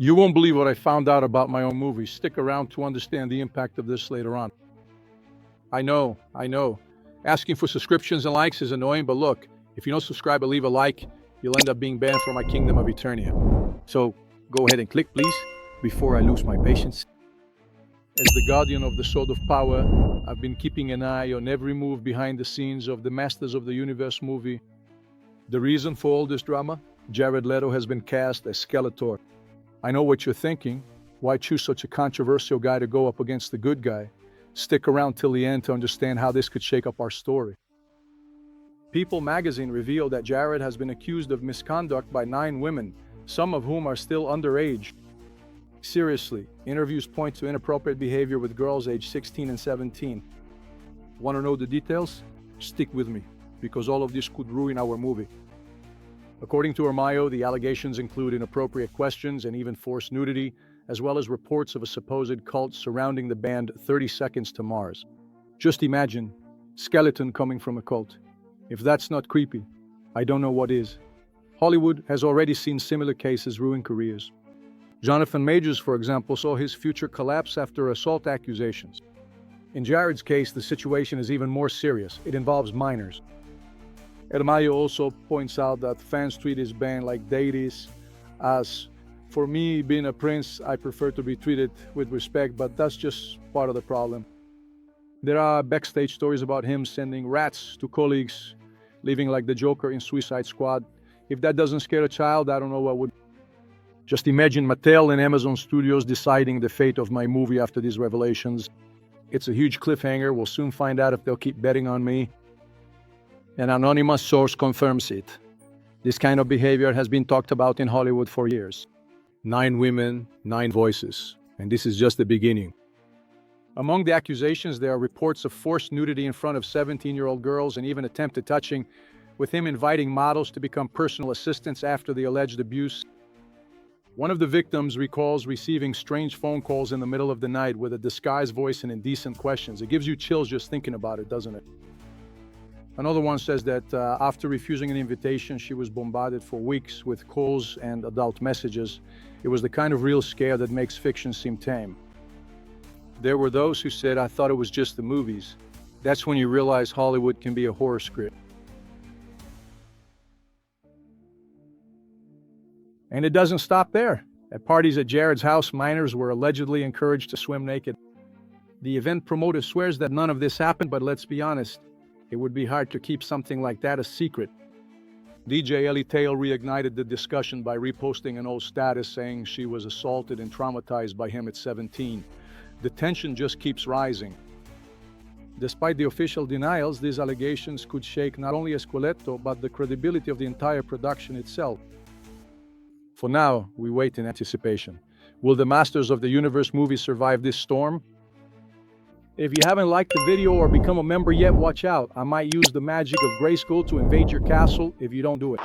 You won't believe what I found out about my own movie. Stick around to understand the impact of this later on. I know. Asking for subscriptions and likes is annoying, but look, if you don't subscribe or leave a like, you'll end up being banned from my kingdom of Eternia. So go ahead and click, please, before I lose my patience. As the guardian of the Sword of Power, I've been keeping an eye on every move behind the scenes of the Masters of the Universe movie. The reason for all this drama? Jared Leto has been cast as Skeletor. I know what you're thinking. Why choose such a controversial guy to go up against the good guy? Stick around till the end to understand how this could shake up our story. People magazine revealed that Jared has been accused of misconduct by 9 women, some of whom are still underage. Seriously, interviews point to inappropriate behavior with girls aged 16 and 17. Want to know the details? Stick with me, because all of this could ruin our movie. According to Armayo, the allegations include inappropriate questions and even forced nudity, as well as reports of a supposed cult surrounding the band 30 Seconds to Mars. Just imagine, skeleton coming from a cult. If that's not creepy, I don't know what is. Hollywood has already seen similar cases ruin careers. Jonathan Majors, for example, saw his future collapse after assault accusations. In Jared's case, the situation is even more serious. It involves minors. Armayo also points out that fans treat his band like deities. As for me, being a prince, I prefer to be treated with respect, but that's just part of the problem. There are backstage stories about him sending rats to colleagues, living like the Joker in Suicide Squad. If that doesn't scare a child, I don't know what would. Just imagine Mattel and Amazon Studios deciding the fate of my movie after these revelations. It's a huge cliffhanger. We'll soon find out if they'll keep betting on me. An anonymous source confirms it. This kind of behavior has been talked about in Hollywood for years. 9 women, 9 voices, and this is just the beginning. Among the accusations, there are reports of forced nudity in front of 17-year-old girls and even attempted touching, with him inviting models to become personal assistants after the alleged abuse. One of the victims recalls receiving strange phone calls in the middle of the night with a disguised voice and indecent questions. It gives you chills just thinking about it, doesn't it? Another one says that after refusing an invitation, she was bombarded for weeks with calls and adult messages. It was the kind of real scare that makes fiction seem tame. There were those who said, "I thought it was just the movies." That's when you realize Hollywood can be a horror script. And it doesn't stop there. At parties at Jared's house, minors were allegedly encouraged to swim naked. The event promoter swears that none of this happened, but let's be honest, it would be hard to keep something like that a secret. DJ Ellie Tail reignited the discussion by reposting an old status saying she was assaulted and traumatized by him at 17. The tension just keeps rising. Despite the official denials, these allegations could shake not only Skeletor, but the credibility of the entire production itself. For now, we wait in anticipation. Will the Masters of the Universe movie survive this storm? If you haven't liked the video or become a member yet, watch out. I might use the magic of Grayskull to invade your castle if you don't do it.